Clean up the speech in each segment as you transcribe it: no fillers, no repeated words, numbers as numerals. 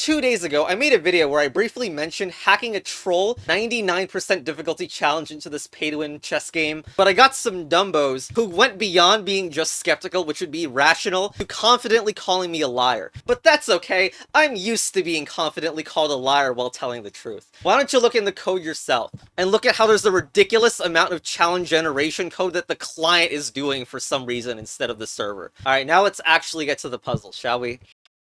2 days ago, I made a video where I briefly mentioned hacking a troll 99% difficulty challenge into this pay-to-win chess game, but I got some dumbos who went beyond being just skeptical, which would be rational, to confidently calling me a liar. But that's okay, I'm used to being confidently called a liar while telling the truth. Why don't you look in the code yourself, and look at how there's a ridiculous amount of challenge generation code that the client is doing for some reason instead of the server. Alright, now let's actually get to the puzzle, shall we?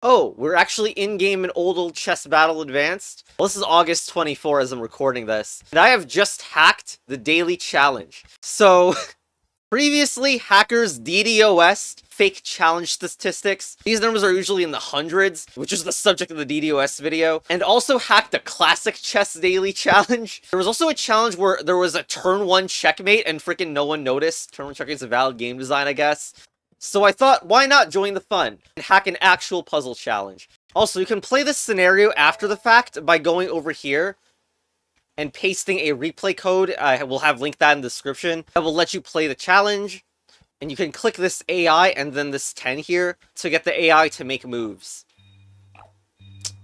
Oh, we're actually in-game in Old Chess Battle Advanced? Well, this is August 24 as I'm recording this, and I have just hacked the daily challenge. So, previously, hackers DDoS'd fake challenge statistics. These numbers are usually in the hundreds, which is the subject of the DDoS video, and also hacked a classic chess daily challenge. There was also a challenge where there was a turn 1 checkmate and freaking no one noticed. Turn 1 checkmate is a valid game design, I guess. So I thought, why not join the fun and hack an actual puzzle challenge? Also, you can play this scenario after the fact by going over here and pasting a replay code. I will have linked that in the description. That will let you play the challenge. And you can click this AI and then this 10 here to get the AI to make moves.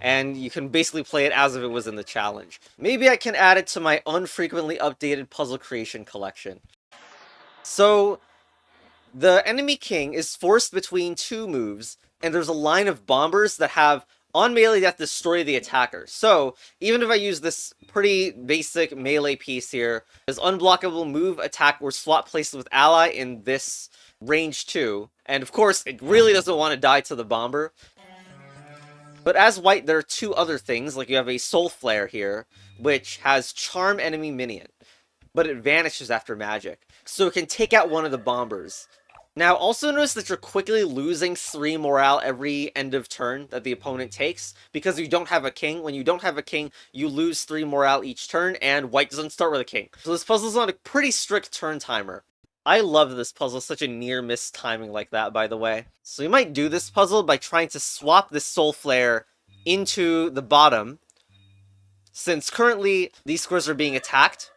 And you can basically play it as if it was in the challenge. Maybe I can add it to my unfrequently updated puzzle creation collection. So the enemy king is forced between two moves, and there's a line of bombers that have on melee death destroy the attacker. So, even if I use this pretty basic melee piece here, this unblockable move, attack, or swap places with ally in this range 2, and of course, it really doesn't want to die to the bomber. But as white, there are two other things, like you have a SoulFlare here, which has charm enemy minion, but it vanishes after magic, so it can take out one of the bombers. Now, also notice that you're quickly losing 3 morale every end of turn that the opponent takes, because you don't have a king. When you don't have a king, you lose 3 morale each turn, and white doesn't start with a king. So this puzzle's on a pretty strict turn timer. I love this puzzle, such a near-miss timing like that, by the way. So you might do this puzzle by trying to swap this SoulFlare into the bottom, since currently these squares are being attacked.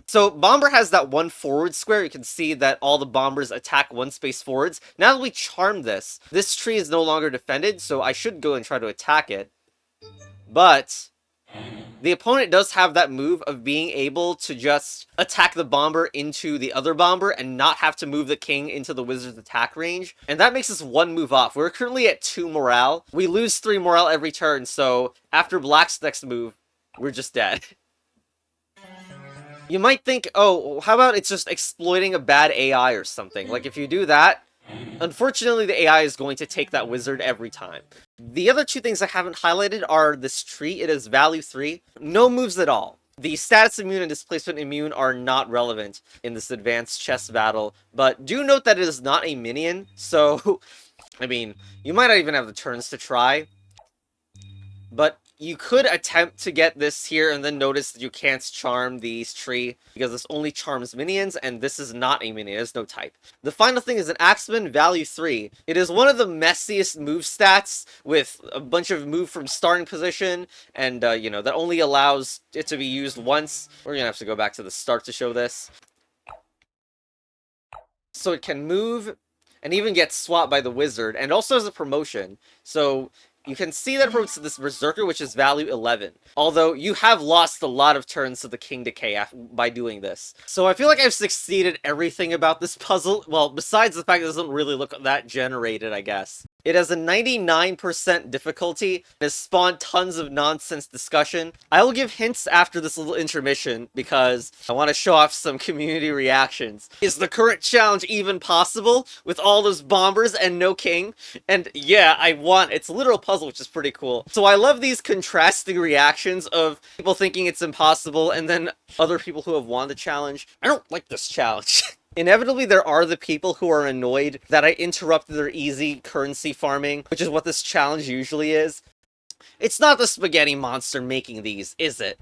So, Bomber has that one forward square. You can see that all the bombers attack one space forwards. Now that we charmed this tree is no longer defended, so I should go and try to attack it. But the opponent does have that move of being able to just attack the bomber into the other bomber and not have to move the king into the wizard's attack range. And that makes us 1 move off. We're currently at 2 morale. We lose 3 morale every turn, so after black's next move, we're just dead. You might think, oh, how about it's just exploiting a bad AI or something? Like, if you do that, unfortunately the AI is going to take that wizard every time. The other 2 things I haven't highlighted are this tree. It is value 3. No moves at all. The status immune and displacement immune are not relevant in this advanced chess battle, but do note that it is not a minion, so, I mean, you might not even have the turns to try. But you could attempt to get this here and then notice that you can't charm these tree because this only charms minions, and this is not a minion, there's no type. The final thing is an Axeman value 3. It is one of the messiest move stats with a bunch of move from starting position, and you know, that only allows it to be used once. We're gonna have to go back to the start to show this. So it can move and even get swapped by the wizard, and also has a promotion. So you can see that it promotes to this Berserker, which is value 11. Although, you have lost a lot of turns to the King Decay by doing this. So I feel like I've succeeded everything about this puzzle. Well, besides the fact that it doesn't really look that generated, I guess. It has a 99% difficulty, and has spawned tons of nonsense discussion. I will give hints after this little intermission, because I want to show off some community reactions. Is the current challenge even possible, with all those bombers and no king? And yeah, I won. It's a literal puzzle, which is pretty cool. So I love these contrasting reactions of people thinking it's impossible, and then other people who have won the challenge. I don't like this challenge. Inevitably, there are the people who are annoyed that I interrupted their easy currency farming, which is what this challenge usually is. It's not the spaghetti monster making these, is it?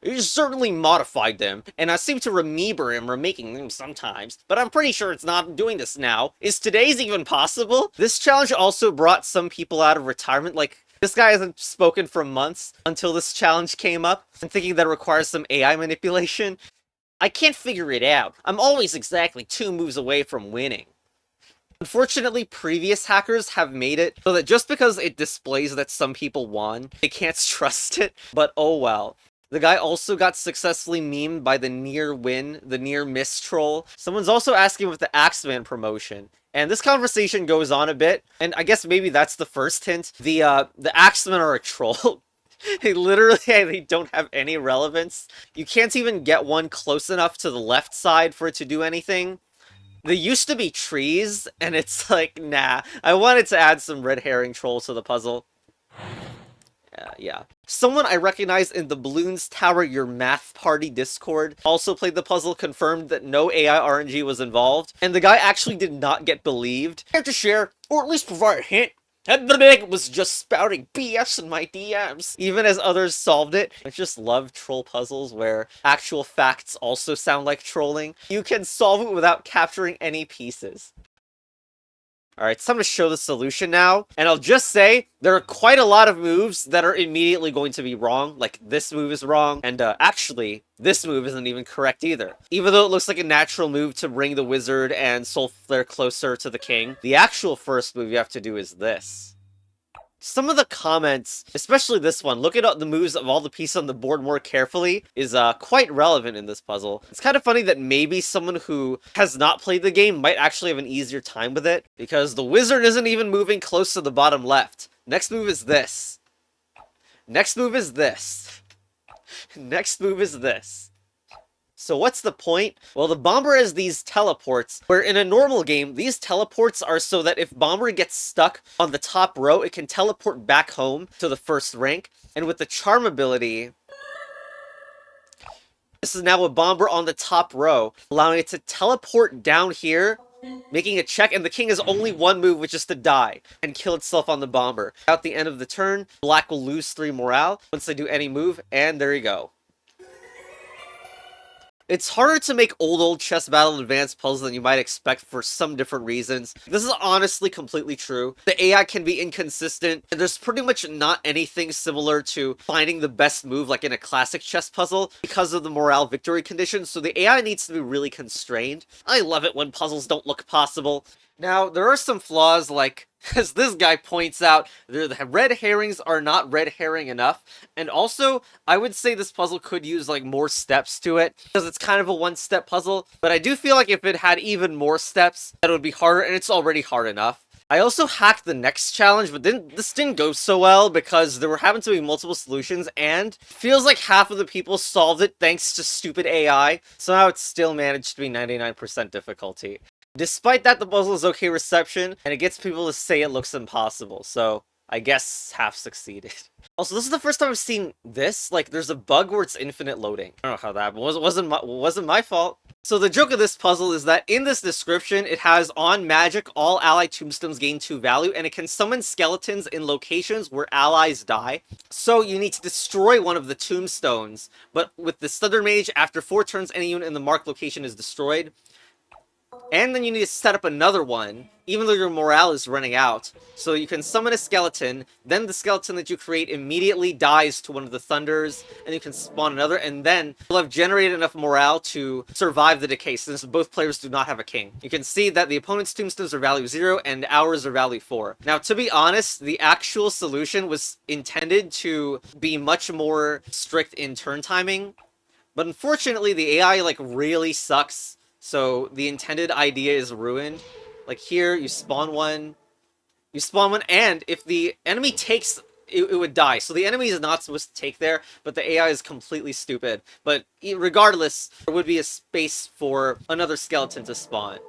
You certainly modified them, and I seem to remember him remaking them sometimes, but I'm pretty sure it's not doing this now. Is today's even possible? This challenge also brought some people out of retirement, like, this guy hasn't spoken for months until this challenge came up, and thinking that it requires some AI manipulation. I can't figure it out. I'm always exactly 2 moves away from winning. Unfortunately, previous hackers have made it so that just because it displays that some people won, they can't trust it, but oh well. The guy also got successfully memed by the near win, the near miss troll. Someone's also asking with the Axeman promotion. And this conversation goes on a bit, and I guess maybe that's the first hint. The Axemen are a troll. They don't have any relevance. You can't even get one close enough to the left side for it to do anything. They used to be trees, and it's like, nah. I wanted to add some red herring trolls to the puzzle. Yeah. Someone I recognize in the Balloons Tower Your Math Party Discord also played the puzzle, confirmed that no AI RNG was involved, and the guy actually did not get believed. I have to share, or at least provide a hint, that the big was just spouting BS in my DMs, even as others solved it. I just love troll puzzles where actual facts also sound like trolling. You can solve it without capturing any pieces. Alright, it's time to show the solution now, and I'll just say, there are quite a lot of moves that are immediately going to be wrong, like this move is wrong, and actually, this move isn't even correct either. Even though it looks like a natural move to bring the wizard and SoulFlare closer to the king, the actual first move you have to do is this. Some of the comments, especially this one, looking at the moves of all the pieces on the board more carefully, is quite relevant in this puzzle. It's kind of funny that maybe someone who has not played the game might actually have an easier time with it, because the wizard isn't even moving close to the bottom left. Next move is this. Next move is this. Next move is this. So what's the point? Well, the Bomber has these teleports, where in a normal game, these teleports are so that if Bomber gets stuck on the top row, it can teleport back home to the first rank. And with the Charm ability, this is now a Bomber on the top row, allowing it to teleport down here, making a check, and the king has only one move, which is to die and kill itself on the Bomber. At the end of the turn, Black will lose 3 morale once they do any move, and there you go. It's harder to make old chess battle advanced puzzles than you might expect for some different reasons. This is honestly completely true. The AI can be inconsistent, and there's pretty much not anything similar to finding the best move like in a classic chess puzzle because of the morale victory conditions, so the AI needs to be really constrained. I love it when puzzles don't look possible. Now, there are some flaws, like, as this guy points out, the red herrings are not red herring enough, and also, I would say this puzzle could use, like, more steps to it, because it's kind of a one-step puzzle, but I do feel like if it had even more steps, that it would be harder, and it's already hard enough. I also hacked the next challenge, but this didn't go so well because there happened to be multiple solutions, and feels like half of the people solved it thanks to stupid AI, somehow it still managed to be 99% difficulty. Despite that, the puzzle is okay reception, and it gets people to say it looks impossible, so I guess half succeeded. Also, this is the first time I've seen this. Like, there's a bug where it's infinite loading. I don't know how that happened. Wasn't my fault. So the joke of this puzzle is that in this description, it has on magic, all ally tombstones gain 2 value, and it can summon skeletons in locations where allies die. So you need to destroy one of the tombstones, but with the Thunder Mage, after 4 turns, any unit in the marked location is destroyed. And then you need to set up another one, even though your morale is running out. So you can summon a skeleton, then the skeleton that you create immediately dies to one of the thunders, and you can spawn another, and then you'll have generated enough morale to survive the decay, since both players do not have a king. You can see that the opponent's tombstones are value 0, and ours are value 4. Now, to be honest, the actual solution was intended to be much more strict in turn timing, but unfortunately the AI, like, really sucks. So the intended idea is ruined. Like here, you spawn one, and if the enemy takes, it would die. So the enemy is not supposed to take there, but the AI is completely stupid. But regardless, there would be a space for another skeleton to spawn.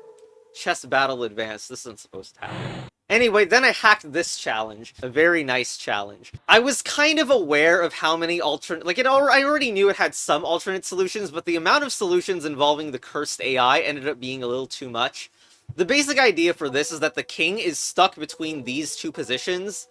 Chess battle advanced. This isn't supposed to happen. Anyway, then I hacked this challenge. A very nice challenge. I was kind of aware of how many alternate... Like, I already knew it had some alternate solutions, but the amount of solutions involving the cursed AI ended up being a little too much. The basic idea for this is that the king is stuck between these 2 positions,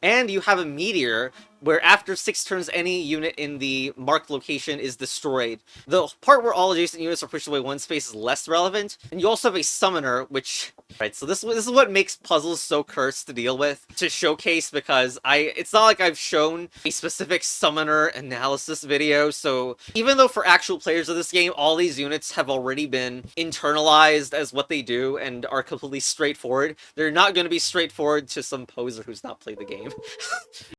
and you have a meteor where after 6 turns, any unit in the marked location is destroyed. The part where all adjacent units are pushed away 1 space is less relevant. And you also have a summoner, which... Right, so this is what makes puzzles so cursed to deal with, to showcase, because it's not like I've shown a specific summoner analysis video, so even though for actual players of this game, all these units have already been internalized as what they do and are completely straightforward, they're not going to be straightforward to some poser who's not played the game.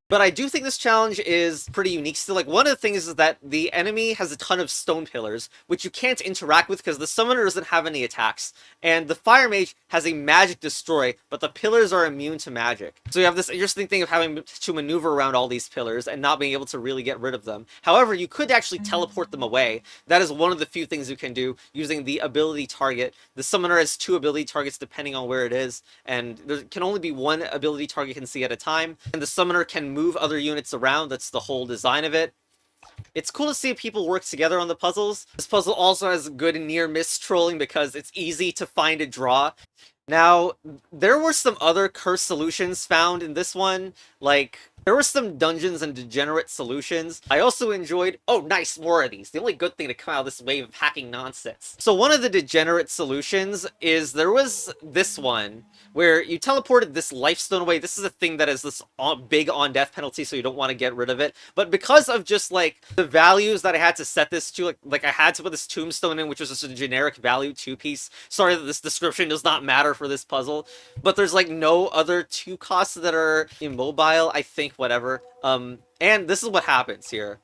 But I do think this challenge is pretty unique still. Like, one of the things is that the enemy has a ton of stone pillars, which you can't interact with because the summoner doesn't have any attacks. And the fire mage has a magic destroy, but the pillars are immune to magic. So you have this interesting thing of having to maneuver around all these pillars and not being able to really get rid of them. However, you could actually teleport them away. That is one of the few things you can do using the ability target. The summoner has 2 ability targets depending on where it is, and there can only be 1 ability target you can see at a time. And the summoner can move other units around. That's the whole design of it. It's cool to see people work together on the puzzles. This puzzle also has good near-miss trolling because it's easy to find a draw. Now, there were some other cursed solutions found in this one, like, there were some dungeons and degenerate solutions. I also enjoyed... Oh, nice, more of these. The only good thing to come out of this wave of hacking nonsense. So one of the degenerate solutions is there was this one, where you teleported this lifestone away. This is a thing that is this big on-death penalty, so you don't want to get rid of it. But because of just, like, the values that I had to set this to, like I had to put this tombstone in, which was just a generic value 2-piece. Sorry that this description does not matter for this puzzle. But there's, like, no other 2 costs that are immobile, I think, whatever. And this is what happens here.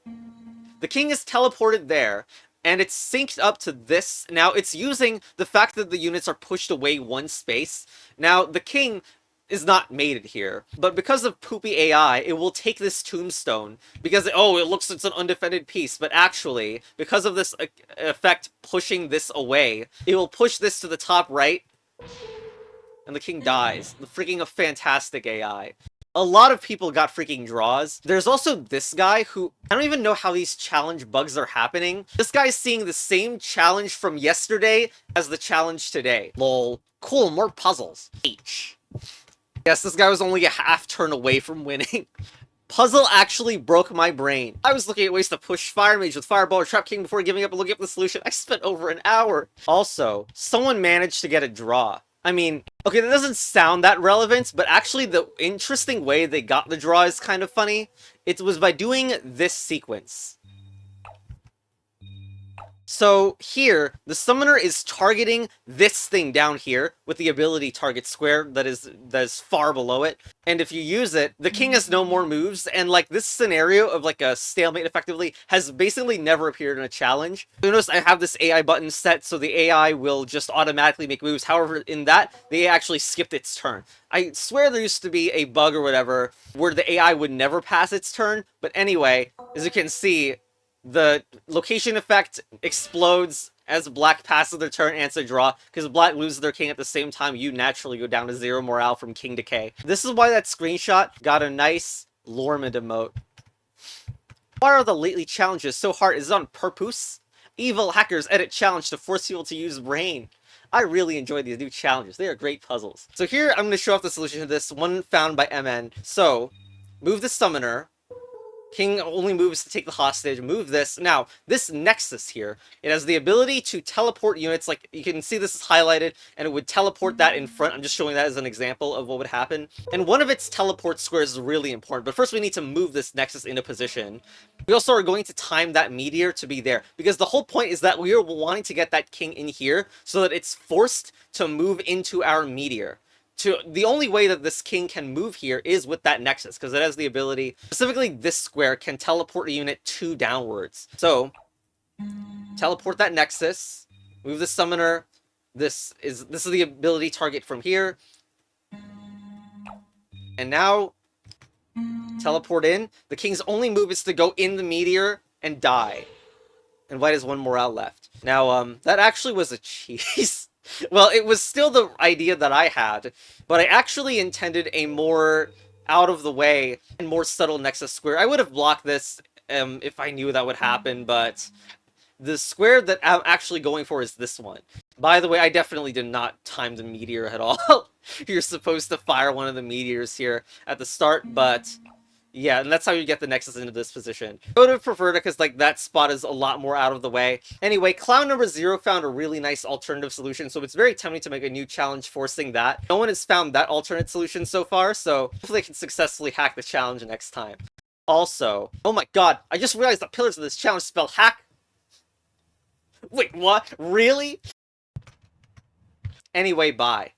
The king is teleported there, and it's synced up to this. Now, it's using the fact that the units are pushed away 1 space. Now, the king is not mated here, but because of poopy AI, it will take this tombstone, because, oh, it looks like it's an undefended piece, but actually, because of this effect pushing this away, it will push this to the top right, and the king dies. The freaking fantastic AI. A lot of people got freaking draws. There's also this guy who... I don't even know how these challenge bugs are happening. This guy's seeing the same challenge from yesterday as the challenge today. Lol. Cool, more puzzles. H. Yes, this guy was only a half turn away from winning. Puzzle actually broke my brain. I was looking at ways to push Fire Mage with Fireball or Trap King before giving up and looking up the solution. I spent over an hour. Also, someone managed to get a draw. I mean, okay, that doesn't sound that relevant, but actually the interesting way they got the draw is kind of funny. It was by doing this sequence. So here, the summoner is targeting this thing down here with the ability target square that is far below it. And if you use it, the king has no more moves, and like this scenario of like a stalemate effectively has basically never appeared in a challenge. You notice I have this AI button set so the AI will just automatically make moves. However, in that, the AI actually skipped its turn. I swear there used to be a bug or whatever where the AI would never pass its turn, but anyway, as you can see, the location effect explodes as black passes their turn and it's a draw, because black loses their king at the same time. You naturally go down to 0 morale from king decay. This is why that screenshot got a nice Lormid emote. Why are the lately challenges so hard? Is it on purpose? Evil hackers edit challenge to force people to use brain. I really enjoy these new challenges. They are great puzzles. So here I'm going to show off the solution to this, one found by MN. So, move the summoner. King only moves to take the hostage. Move this. Now, this nexus here, it has the ability to teleport units. Like, you can see this is highlighted, and it would teleport that in front. I'm just showing that as an example of what would happen. And one of its teleport squares is really important. But first, we need to move this nexus into position. We also are going to time that meteor to be there, because the whole point is that we are wanting to get that king in here so that it's forced to move into our meteor. The only way that this king can move here is with that nexus, because it has the ability, specifically this square, can teleport a unit 2 downwards. So, teleport that nexus, move the summoner, this is the ability target from here, and now, teleport in. The king's only move is to go in the meteor and die. And white has 1 morale left. Now, that actually was a cheese. Well, it was still the idea that I had, but I actually intended a more out-of-the-way and more subtle nexus square. I would have blocked this if I knew that would happen, but the square that I'm actually going for is this one. By the way, I definitely did not time the meteor at all. You're supposed to fire one of the meteors here at the start, but Yeah, and that's how you get the Nexus into this position. I would have preferred it because, like, that spot is a lot more out of the way. Anyway, clown number 0 found a really nice alternative solution, so it's very tempting to make a new challenge forcing that. No one has found that alternate solution so far, so hopefully they can successfully hack the challenge next time. Also, oh my god, I just realized the pillars of this challenge spell hack. Wait, what? Really? Anyway, bye.